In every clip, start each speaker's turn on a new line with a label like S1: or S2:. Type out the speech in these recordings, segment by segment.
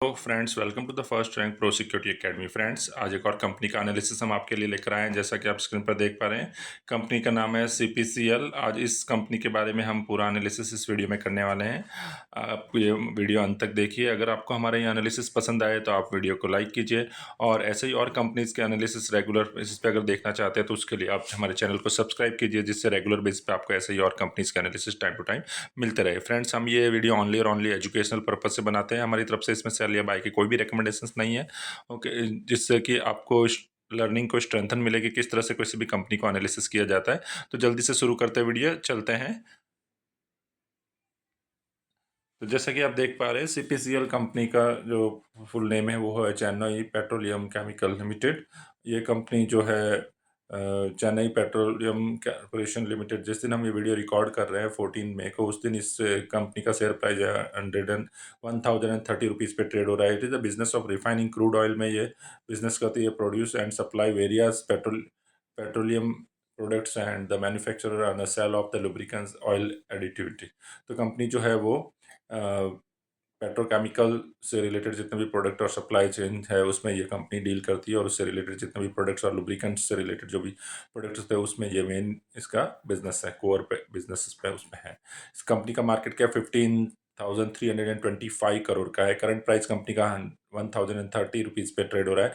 S1: तो friends, welcome to the first rank pro security academy. Friends, आज एक और कंपनी का एनालिसिस हम आपके लिए लेकर आए हैं। जैसा कि आप स्क्रीन पर देख पा रहे हैं, कंपनी का नाम है सीपीसीएल। आज इस कंपनी के बारे में हम पूरा एनालिसिस इस वीडियो में करने वाले हैं। आप ये वीडियो अंत तक देखिए। अगर आपको हमारा ये एनालिसिस पसंद आए तो आप वीडियो को लाइक कीजिए, और ऐसे ही और कंपनीज के एनालिसिस रेगुलर बेसिस पे अगर देखना चाहते हैं तो उसके लिए आप हमारे चैनल को सब्सक्राइब कीजिए, जिससे रेगुलर बेसिस पे आपको ऐसे ही और कंपनीज के एनालिसिस टाइम टू टाइम मिलते रहे। फ्रेंड्स, हम ये वीडियो ओनली और ओनली एजुकेशनल पर्पज से बनाते हैं। हमारी तरफ से इसमें सेल या बाय की कोई भी रिकमेंडेशंस नहीं है। ओके, जिससे कि आपको लर्निंग को स्ट्रेंथन मिलेगी किस तरह से किसी भी कंपनी को एनालिसिस किया जाता है। तो जल्दी से शुरू करते हैं, वीडियो चलते हैं। तो जैसा कि आप देख पा रहे हैं, सीपीसीएल कंपनी का जो फुल नेम है वो है चेन्नई पेट्रोलियम केमिकल लिमिटेड। ये कंपनी जो है चेन्नई पेट्रोलियम कॉर्पोरेशन लिमिटेड, जिस दिन हम ये वीडियो रिकॉर्ड कर रहे हैं 14 मई को, उस दिन इस कंपनी का शेयर प्राइस है 1030 रुपीज़ पे ट्रेड हो रहा है। It is the business of refining crude oil में ये बिजनेस करती है। Produce and supply various petroleum products and the manufacturer and the sale of the lubricants oil additivity. तो कंपनी जो है वो पेट्रोकेमिकल से रिलेटेड जितने भी प्रोडक्ट और सप्लाई चेन है उसमें ये कंपनी डील करती है, और उससे रिलेटेड जितने भी प्रोडक्ट्स और लुब्रिकेंट्स से रिलेटेड जो भी प्रोडक्ट्स होते हैं उसमें ये मेन इसका बिजनेस है, कोर पे बिजनेस पे उसमें है। इस कंपनी का मार्केट कैप 15,325 करोड़ का है। करंट प्राइस कंपनी का 1030 रुपीज़ पे ट्रेड हो रहा है।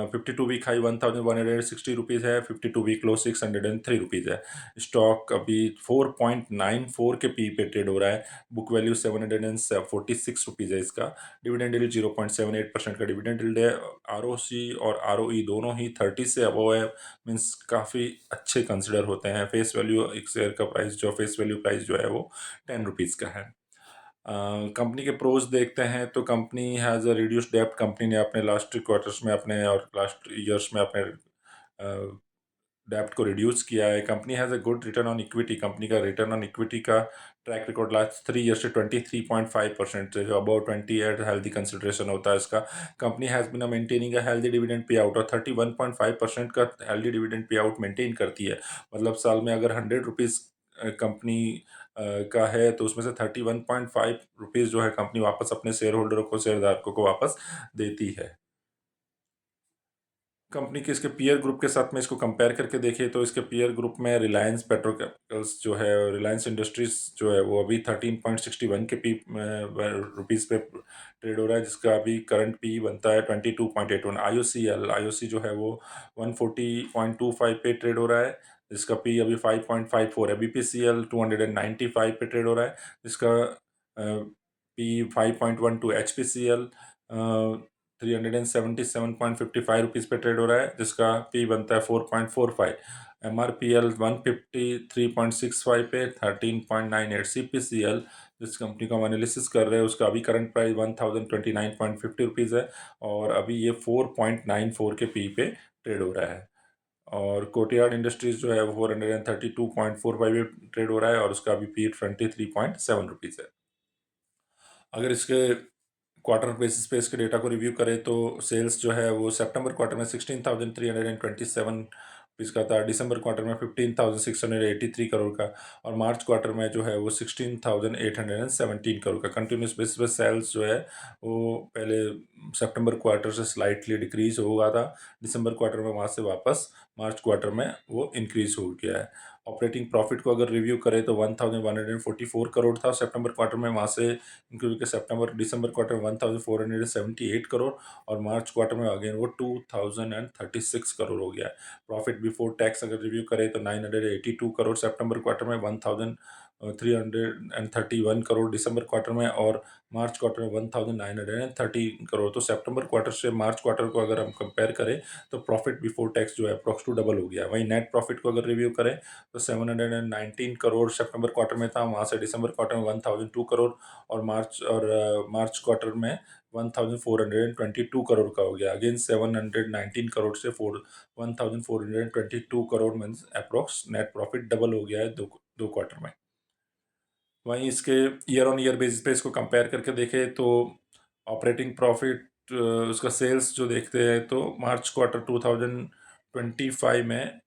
S1: 52 वीक हाई 1160 रुपीज़ है, 52 वीक लो 603 रुपीज़ है। स्टॉक अभी 4.94 के पी पे ट्रेड हो रहा है। बुक वैल्यू 746 रुपीज़ है इसका। डिविडेंड यील्ड 0.78% का डिविडेंड यील्ड है। आरओसी और आरओई दोनों ही 30 से अबव है, मीन्स काफ़ी अच्छे कंसिडर होते हैं। फेस वैल्यू एक शेयर का प्राइस जो फेस वैल्यू प्राइस जो है वो 10 रुपीज़ का है। कंपनी के प्रोज देखते हैं तो कंपनी हैज़ अ रिड्यूस्ड डेप्ट। कंपनी ने अपने लास्ट क्वार्टर्स में अपने और लास्ट ईयर्स में अपने डेप्ट को रिड्यूस किया है। Company has a good return on equity. Company का रिटर्न ऑन इक्विटी का ट्रैक रिकॉर्ड लास्ट 3 ईयर से 23.5%, जो अबाउट 20 एट हेल्दी कंसिडरेशन होता है इसका। Company has been maintaining a healthy dividend pay out, और 31.5% का healthy dividend pay out maintain करती है। मतलब साल में अगर 100 रुपीज़ कंपनी का है तो उसमें से 31.5 रुपीज़ जो है कंपनी वापस अपने शेयर होल्डरों को, शेयरधारकों को वापस देती है। कंपनी के इसके पीयर ग्रुप के साथ में इसको कंपेयर करके देखें तो इसके पीयर ग्रुप में रिलायंस पेट्रोकेमिकल्स जो है, रिलायंस इंडस्ट्रीज जो है वो अभी 13.61 के पी रुपीज़ पे ट्रेड हो रहा है, जिसका अभी करंट पी बनता है 22.81। आईओसी जो है वो 140.25 पे ट्रेड हो रहा है, जिसका पी अभी 5.54 है। बीपीसीएल 295 पे ट्रेड हो रहा है, जिसका पी 5.12। एचपीसीएल 377.55 पे ट्रेड हो रहा है, जिसका पी बनता है 4.45। एमआरपीएल 153.65 पे 13.98। सीपीसीएल जिस कंपनी का हम एनालिसिस कर रहे हैं उसका अभी करंट प्राइस 1029.50 रुपीज़ है, और अभी ये 4.94 के पी पे ट्रेड हो रहा है। और कोटियार्ड इंडस्ट्रीज जो है वो 432.45 पे ट्रेड हो रहा है, और उसका अभी पी 23.7 रुपीज़ है। अगर इसके क्वार्टर बेसिस पे इसके डेटा को रिव्यू करें तो सेल्स जो है वो सितंबर क्वार्टर में 16,327 रुपीज़ का था, दिसंबर क्वार्टर में 15,683 करोड़ का, और मार्च क्वार्टर में जो है वो 16,817 करोड़ का। कंटिन्यूस बेसिस पे सेल्स जो है वो पहले सितंबर क्वार्टर से स्लाइटली डिक्रीज हुआ था, दिसंबर क्वार्टर में वहाँ से वापस मार्च क्वार्टर में वो इंक्रीज हो गया है। ऑपरेटिंग प्रॉफिट को अगर रिव्यू करें तो 1,144 करोड़ था सितंबर क्वार्टर में, वहाँ से क्योंकि दिसंबर क्वार्टर में 1,478 करोड़, और मार्च क्वार्टर में अगेन वो 2,036 करोड़ हो गया है। प्रॉफिट बिफोर टैक्स अगर रिव्यू करें तो 982 करोड़ सितंबर क्वार्टर में, 1,331 करोड़ दिसंबर क्वार्टर में, और मार्च क्वार्टर में 1,930 करोड़। तो सितंबर क्वार्टर से मार्च क्वार्टर को अगर हम कंपेयर करें तो प्रॉफिट बिफोर टैक्स जो है अप्रॉक्स टू डबल हो गया। वहीं नेट प्रॉफिट को अगर रिव्यू करें तो 719 करोड़ सितंबर क्वार्टर में था, वहाँ से दिसंबर क्वार्टर में 1,002 करोड़, और मार्च क्वार्टर में 1,422 करोड़ का हो गया। अगेन 719 करोड़ से 1,422 crore means approx net profit double हो गया है दो क्वार्टर में। वहीं इसके ईयर ऑन ईयर बेसिस पे इसको कंपेयर करके देखें तो ऑपरेटिंग प्रॉफिट, उसका सेल्स जो देखते हैं तो मार्च क्वार्टर 2025 में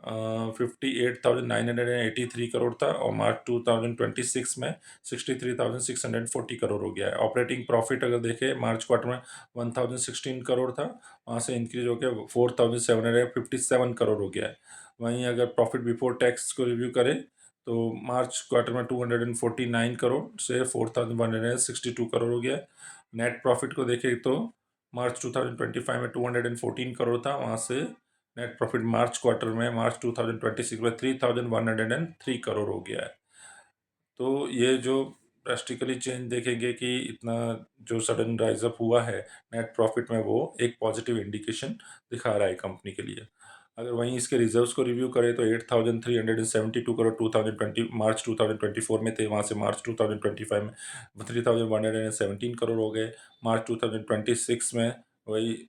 S1: 58,983 करोड़ था और मार्च 2026 में 63,640 करोड़ हो गया है। ऑपरेटिंग प्रॉफिट अगर देखें मार्च क्वार्टर में 1,016 करोड़ था, वहाँ से इंक्रीज होकर 4,757 करोड़ हो गया है। वहीं अगर प्रॉफिट बिफोर टैक्स को रिव्यू करें तो मार्च क्वार्टर में 249 करोड़ से 4,162 करोड़ हो गया है। नेट प्रॉफिट को देखें तो मार्च 2025 में 214 करोड़ था, वहाँ से नेट प्रॉफिट मार्च क्वार्टर में मार्च 2026 में 3,103 करोड़ हो गया है। तो ये जो ड्रास्टिकली चेंज देखेंगे कि इतना जो सडन राइज अप हुआ है नेट प्रॉफिट में, वो एक पॉजिटिव इंडिकेशन दिखा रहा है कंपनी के लिए। अगर वहीं इसके रिजर्व्स को रिव्यू करें तो 8,372 करोड़ 2020 मार्च 2024 में थे, वहाँ से मार्च 2025 में 3,117 करोड़ हो गए। मार्च 2026 में वही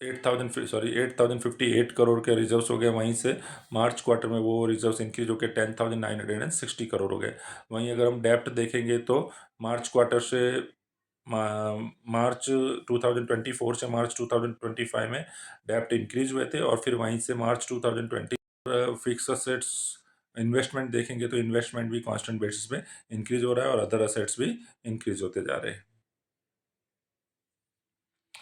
S1: 8,058 करोड़ के रिजर्व्स हो गए। वहीं से मार्च क्वार्टर में वो रिजर्व्स इंक्रीज होकर 10,960 करोड़ हो गए। वहीं अगर हम डेप्ट देखेंगे तो मार्च क्वार्टर से मार्च 2024 से मार्च 2025 में डेप्ट इंक्रीज हुए थे, और फिर वहीं से मार्च 2020 फिक्स असेट्स इन्वेस्टमेंट देखेंगे तो इन्वेस्टमेंट भी कांस्टेंट बेसिस पे इंक्रीज हो रहा है और अदर असेट्स भी इंक्रीज होते जा रहे हैं।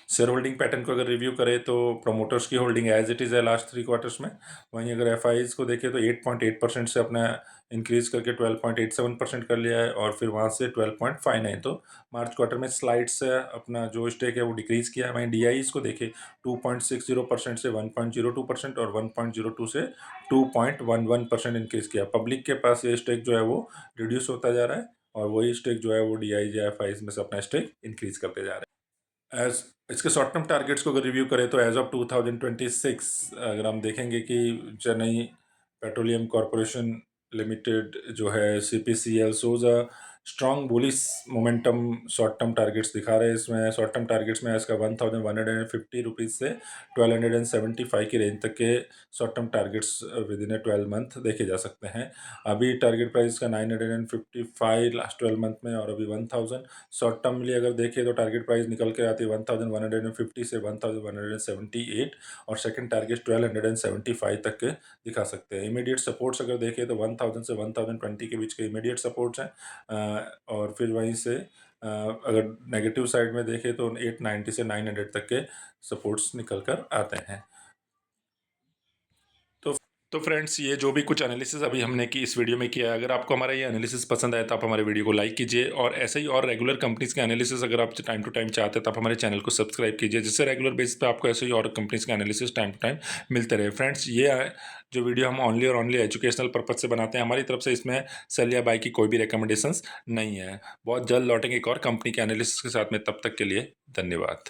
S1: शेयर होल्डिंग पैटर्न को अगर रिव्यू करें तो प्रोमोटर्स की होल्डिंग एज इट इज़ है लास्ट 3 क्वार्टर्स में। वहीं अगर एफ को देखें तो 8.8% से अपना इंक्रीज करके 12.87% कर लिया है, और फिर वहाँ से 12.59, तो मार्च क्वार्टर में स्लाइड से अपना जो स्टेक है वो डिक्रीज किया है। वहीं डी को देखें 2.60% से 1.02% और 1.02 से 2.11% इंक्रीज किया। पब्लिक के पास ये स्टेक जो है वो रिड्यूस होता जा रहा है, और वही स्टेक जो है वो डी आई एफ में से अपना स्टेक इंक्रीज करते जा रहे हैं। एज इसके शॉर्ट टर्म टारगेट्स को अगर रिव्यू करें तो एज ऑफ 2026 अगर हम देखेंगे कि चेन्नई पेट्रोलियम कॉरपोरेशन लिमिटेड जो है CPCL shows a strong bullish momentum. Short term targets दिखा रहे हैं इसमें। शॉर्ट टर्म टारगेट्स में इसका 1,150 रुपीज़ से 1,275 की रेंज तक के short term targets with in A 12 month देखे जा सकते हैं। अभी टारगेट प्राइस का 955 लास्ट 12 मंथ में, और अभी 1,000। शॉर्ट टर्मली अगर देखें तो टारगेट प्राइस निकल के आती है 1,150 से 1,178, और सेकंड टारगेट 1,275 तक के दिखा सकते हैं। इमीडिएट सपोर्ट्स अगर देखें तो 1,000 से 1,020 के बीच के इमीडिएट सपोर्ट्स हैं, और फिर वहीं से अगर नेगेटिव साइड में देखें तो 890 से 900 तक के सपोर्ट्स निकल कर आते हैं। तो फ्रेंड्स, ये जो भी कुछ एनालिसिस अभी हमने की इस वीडियो में किया है, अगर आपको हमारा ये एनालिसिस पसंद आया तो आप हमारे वीडियो को लाइक कीजिए, और ऐसे ही और रेगुलर कंपनीज के एनालिसिस अगर आप टाइम टू टाइम चाहते हैं तो आप हमारे चैनल को सब्सक्राइब कीजिए, जिससे रेगुलर बेसिस पे आपको ऐसे ही और कंपनीज के एनालिसिस टाइम टू टाइम मिलते रहे। फ्रेंड्स, ये जो वीडियो हम ओनली और ओनली एजुकेशनल पर्पज से बनाते हैं, हमारी तरफ से इसमें सेल या बाय की कोई भी रिकमेंडेशंस नहीं है। बहुत जल्द लौटेंगे एक और कंपनी के एनालिसिस के साथ में, तब तक के लिए धन्यवाद।